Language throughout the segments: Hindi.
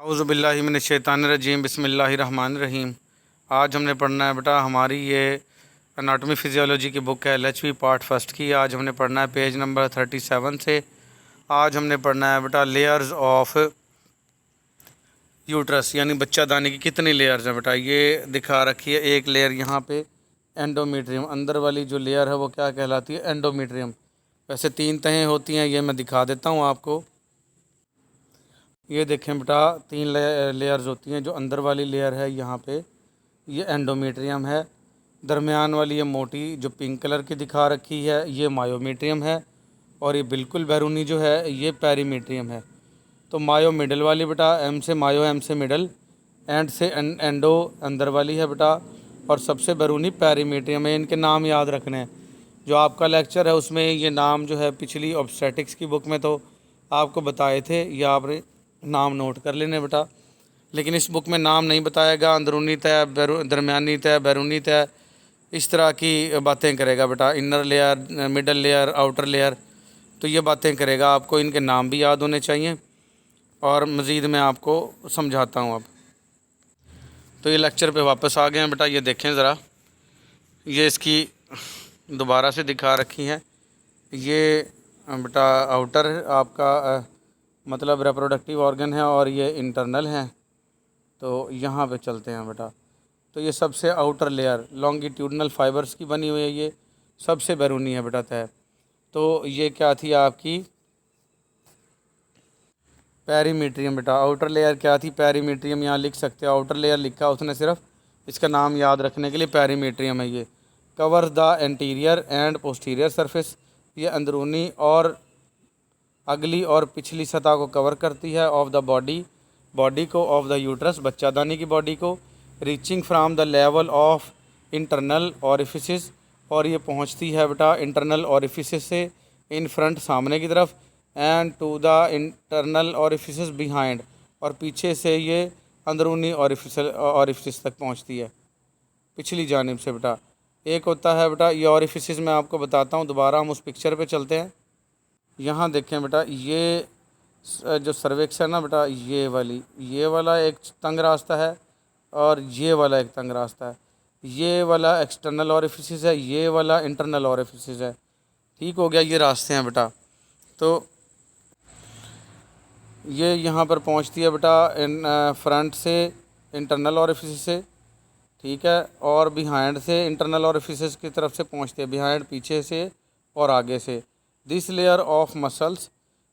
औज़ुबिल्लाहिमिनश्शैतानिर्रजीम बिस्मिल्लाहिर्रहमानिर्रहीम। आज हमने पढ़ना है बेटा हमारी ये एनाटॉमी फिजियोलॉजी की बुक है LHV पार्ट फर्स्ट की। आज हमने पढ़ना है पेज नंबर 37 से। आज हमने पढ़ना है बेटा लेयर्स ऑफ यूट्रस, यानी बच्चादानी की कितनी लेयर्स हैं बेटा। ये दिखा रखी है एक लेयर यहाँ पे एंडोमेट्रियम, अंदर वाली जो लेयर है वो क्या कहलाती है, एंडोमेट्रियम। वैसे 3 तहें होती हैं, ये मैं दिखा देता हूँ आपको। ये देखें बेटा 3 लेयर्स होती हैं। जो अंदर वाली लेयर है यहाँ पे ये एंडोमेट्रियम है, दरमियान वाली ये मोटी जो पिंक कलर की दिखा रखी है ये मायोमेट्रियम है, और ये बिल्कुल बैरूनी जो है ये पेरीमेट्रियम है। तो मायो मिडल वाली बेटा, एम से मायो, एम से मिडल, एंड से एंडो अंदर वाली है बेटा, और सबसे बैरूनी पेरीमेट्रियम है। इनके नाम याद रखने हैं। जो आपका लेक्चर है उसमें ये नाम जो है पिछली ऑब्स्टेटिक्स की बुक में तो आपको बताए थे, ये आपने नाम नोट कर लेने बेटा। लेकिन इस बुक में नाम नहीं बताएगा। अंदरूनी तय, दरमियानी तय, बैरूनी तय, इस तरह की बातें करेगा बेटा। Inner layer, middle layer, outer layer, तो ये बातें करेगा। आपको इनके नाम भी याद होने चाहिए, और मज़ीद मैं आपको समझाता हूँ अब। तो ये लेक्चर पे वापस आ गए हैं बेटा। ये देखें ज़रा, ये इसकी दोबारा से दिखा रखी हैं। ये बेटा आउटर आपका मतलब रिप्रोडक्टिव ऑर्गन है, और ये इंटरनल हैं। तो यहाँ पे चलते हैं बेटा। तो ये सबसे आउटर लेयर लॉन्गिट्यूडनल फाइबर्स की बनी हुई है, ये सबसे बैरूनी है बेटा तय। तो ये क्या थी आपकी, पेरीमेट्रियम बेटा। आउटर लेयर क्या थी, पेरीमेट्रियम। यहाँ लिख सकते हो आउटर लेयर लिखा उसने सिर्फ, इसका नाम याद रखने के लिए पेरीमेट्रियम है। ये cover the anterior and posterior surface, ये अंदरूनी और अगली और पिछली सतह को कवर करती है। ऑफ द बॉडी को, ऑफ द यूट्रस बच्चादानी की बॉडी को, reaching from the level of internal orifices, और ये पहुंचती है बेटा इंटरनल ऑरिफिसिस से इन फ्रंट सामने की तरफ, and to the internal orifices behind, और पीछे से ये अंदरूनी ऑरिफिसिस तक पहुंचती है पिछली जानिब से बेटा। एक होता है बेटा ये ऑरिफिसिस, मैं आपको बताता हूँ। दोबारा हम उस पिक्चर पे चलते हैं। यहाँ देखें बेटा, ये जो सर्विक्स है ना बेटा, ये वाला एक तंग रास्ता है, और ये वाला एक तंग रास्ता है। ये वाला एक्सटर्नल ऑरिफिसिस है, ये वाला इंटरनल ऑरिफिसिस है। ठीक हो गया, ये रास्ते हैं बेटा। तो ये यहाँ पर पहुँचती है बेटा इन फ्रंट से इंटरनल ऑरिफिसिस से, ठीक है, और बिहाइंड से इंटरनल ऑरिफिसिस की तरफ से पहुँचती है, बिहाइंड पीछे से और आगे से। दिस लेयर ऑफ मसल्स,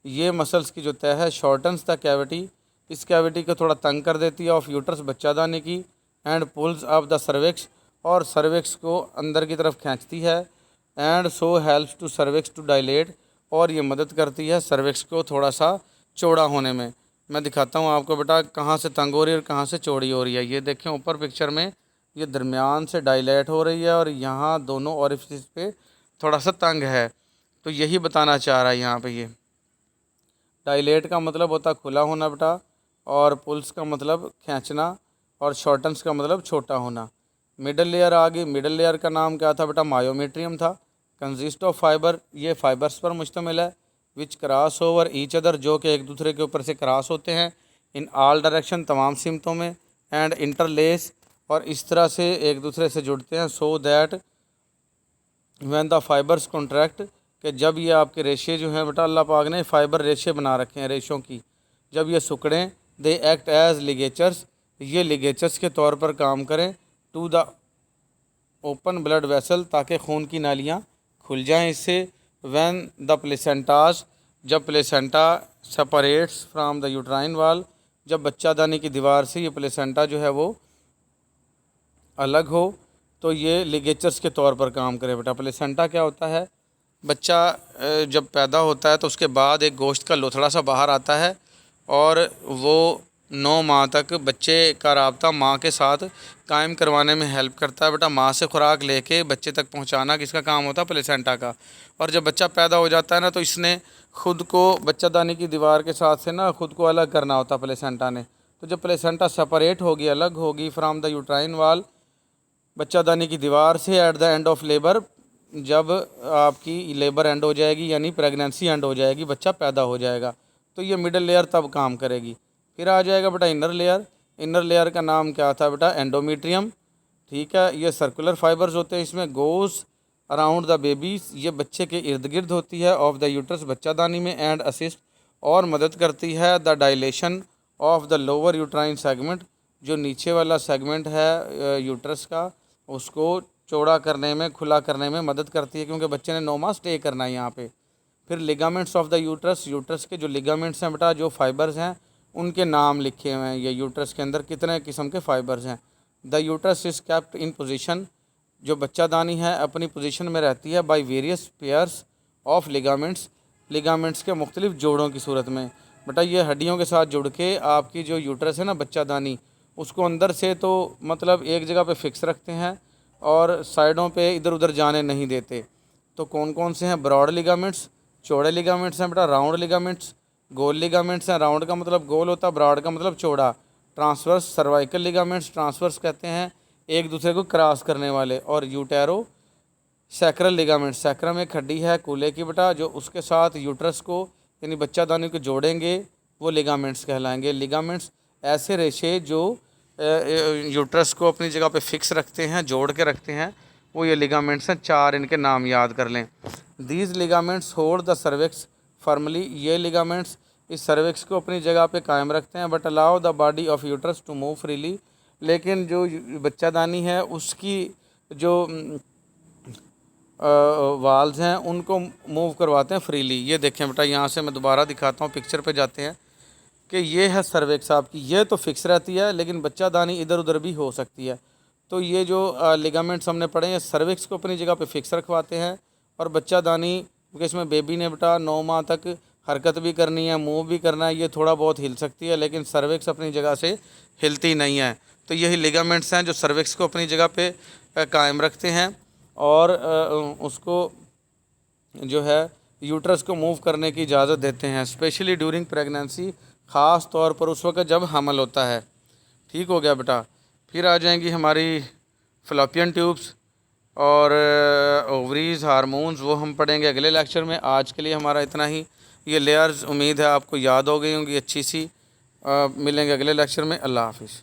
ये मसल्स की जो तह है, शॉर्टन्स द कैविटी, इस कैविटी को थोड़ा तंग कर देती है, ऑफ यूट्रस बच्चादानी की, and pulls up the cervix, और सर्विक्स को अंदर की तरफ खींचती है, and so helps to cervix to dilate, और ये मदद करती है सर्विक्स को थोड़ा सा चौड़ा होने में। मैं दिखाता हूँ आपको बेटा कहाँ से तंग हो रही है और कहाँ से चौड़ी हो रही है। ये देखें ऊपर पिक्चर में, ये दरमियान से डायलेट हो रही है, और यहाँ दोनों ऑरिफिस पे थोड़ा सा तंग है। तो यही बताना चाह रहा है यहाँ पे। ये डायलेट का मतलब होता है खुला होना बेटा, और पुल्स का मतलब खींचना, और शॉर्टन्स का मतलब छोटा होना। मिडल लेयर आ गई। मिडल लेयर का नाम क्या था बेटा, मायोमेट्रियम था। कंसिस्ट ऑफ फाइबर, ये फाइबर्स पर मुश्तमिल है, विच क्रॉस ओवर ईच अदर, जो कि एक दूसरे के ऊपर से क्रॉस होते हैं, इन ऑल डायरेक्शन, तमाम सिमतों में, एंड इंटरलेस, और इस तरह से एक दूसरे से जुड़ते हैं। So that when the fibres contract, कि जब ये आपके रेशे जो हैं बेटा, अल्लाह पाक ने फाइबर रेशे बना रखे हैं रेशों की, जब ये सिकुड़ें, दे एक्ट एज लिगेचर्स, ये लिगेचर्स के तौर पर काम करें, to the open blood vessel, ताकि खून की नालियाँ खुल जाएं इससे। व्हेन द प्लेसेंटास, जब placenta separates from the uterine वाल, जब बच्चादानी की दीवार से ये प्लेसेंटा जो है वो अलग हो, तो ये लिगेचर्स के तौर पर काम करे बेटा। प्लेसेंटा क्या होता है, बच्चा जब पैदा होता है तो उसके बाद एक गोश्त का लोथड़ा सा बाहर आता है, और वो 9 माह तक बच्चे का राब्ता माँ के साथ कायम करवाने में हेल्प करता है बेटा। माँ से खुराक लेके बच्चे तक पहुँचाना किसका काम होता है, प्लेसेंटा का। और जब बच्चा पैदा हो जाता है ना, तो इसने खुद को बच्चादानी की दीवार के साथ से ना खुद को अलग करना होता है प्लेसेंटा ने। तो जब प्लेसेंटा सेपरेट होगी, अलग होगी फ्राम द यूट्राइन वाल, बच्चादानी की दीवार से, at the end of labour, जब आपकी लेबर एंड हो जाएगी, यानी प्रेगनेंसी एंड हो जाएगी, बच्चा पैदा हो जाएगा, तो ये मिडल लेयर तब काम करेगी। फिर आ जाएगा बेटा इनर लेयर। इनर लेयर का नाम क्या था बेटा, एंडोमेट्रियम। ठीक है, ये सर्कुलर फाइबर्स होते हैं, इसमें गोज़ अराउंड द बेबीज, ये बच्चे के इर्द गिर्द होती है, ऑफ द यूट्रस, बच्चादानी में, एंड असिस्ट, और मदद करती है the dilation of the lower uterine segment, जो नीचे वाला सेगमेंट है यूट्रस का, उसको चौड़ा करने में, खुला करने में मदद करती है, क्योंकि बच्चे ने 9 माह स्टे करना है यहाँ पे। फिर ligaments of the uterus, uterus के जो लिगामेंट्स हैं बेटा, जो फाइबर्स हैं, उनके नाम लिखे हुए हैं। ये यूट्रस के अंदर कितने किस्म के फाइबर्स हैं। The uterus is kept in position, जो बच्चादानी है अपनी पोजीशन में रहती है, by various pairs of ligaments, ligaments के मुख्तलिफ जोड़ों की सूरत में। बेटा ये हड्डियों के साथ जुड़ के आपकी जो यूट्रस है ना बच्चादानी, उसको अंदर से तो मतलब एक जगह पे फिक्स रखते हैं और साइडों पे इधर उधर जाने नहीं देते। तो कौन कौन से हैं, ब्रॉड लिगामेंट्स, चौड़े लिगामेंट्स हैं बेटा, राउंड लिगामेंट्स, गोल लिगामेंट्स हैं, राउंड का मतलब गोल होता है, ब्रॉड का मतलब चौड़ा, ट्रांसवर्स सर्वाइकल लिगामेंट्स, ट्रांसवर्स कहते हैं एक दूसरे को क्रॉस करने वाले, और यूटेरो सैक्रल लिगामेंट, सैक्रम एक हड्डी है कूल्हे की बेटा, जो उसके साथ यूट्रस को यानी बच्चादानी को जोड़ेंगे, वो लिगामेंट्स कहलाएंगे। लिगामेंट्स ऐसे रेशे जो यूट्रस को अपनी जगह पे फिक्स रखते हैं, जोड़ के रखते हैं, वो ये लिगामेंट्स हैं। 4 इनके नाम याद कर लें। These ligaments hold the cervix firmly, ये लिगामेंट्स इस सर्विक्स को अपनी जगह पे कायम रखते हैं, but allow the body of uterus to move freely, लेकिन जो बच्चादानी है उसकी जो वाल्स हैं उनको मूव करवाते हैं फ्रीली। ये देखें बेटा, यहाँ से मैं दोबारा दिखाता हूँ, पिक्चर पे जाते हैं कि ये है सर्विक्स आपकी, ये तो फिक्स रहती है लेकिन बच्चादानी इधर उधर भी हो सकती है। तो ये जो लिगामेंट्स हमने पढ़े हैं सर्विक्स को अपनी जगह पे फिक्स रखवाते हैं, और बच्चादानी, क्योंकि इसमें बेबी ने बेटा 9 माह तक हरकत भी करनी है, मूव भी करना है, ये थोड़ा बहुत हिल सकती है लेकिन सर्विक्स अपनी जगह से हिलती नहीं है। तो यही लिगामेंट्स हैं जो सर्विक्स को अपनी जगह पे कायम रखते हैं और उसको जो है यूट्रस को मूव करने की इजाज़त देते हैं, स्पेशली ड्यूरिंग प्रेगनेंसी, ख़ास तौर पर उस वक्त जब हमल होता है। ठीक हो गया बेटा। फिर आ जाएंगी हमारी फ़्लॉपियन ट्यूब्स और ओवरीज, हार्मोन्स, वो हम पढ़ेंगे अगले लेक्चर में। आज के लिए हमारा इतना ही। ये लेयर्स उम्मीद है आपको याद हो गई होंगी अच्छी सी। मिलेंगे अगले लेक्चर में। अल्लाह हाफिज़।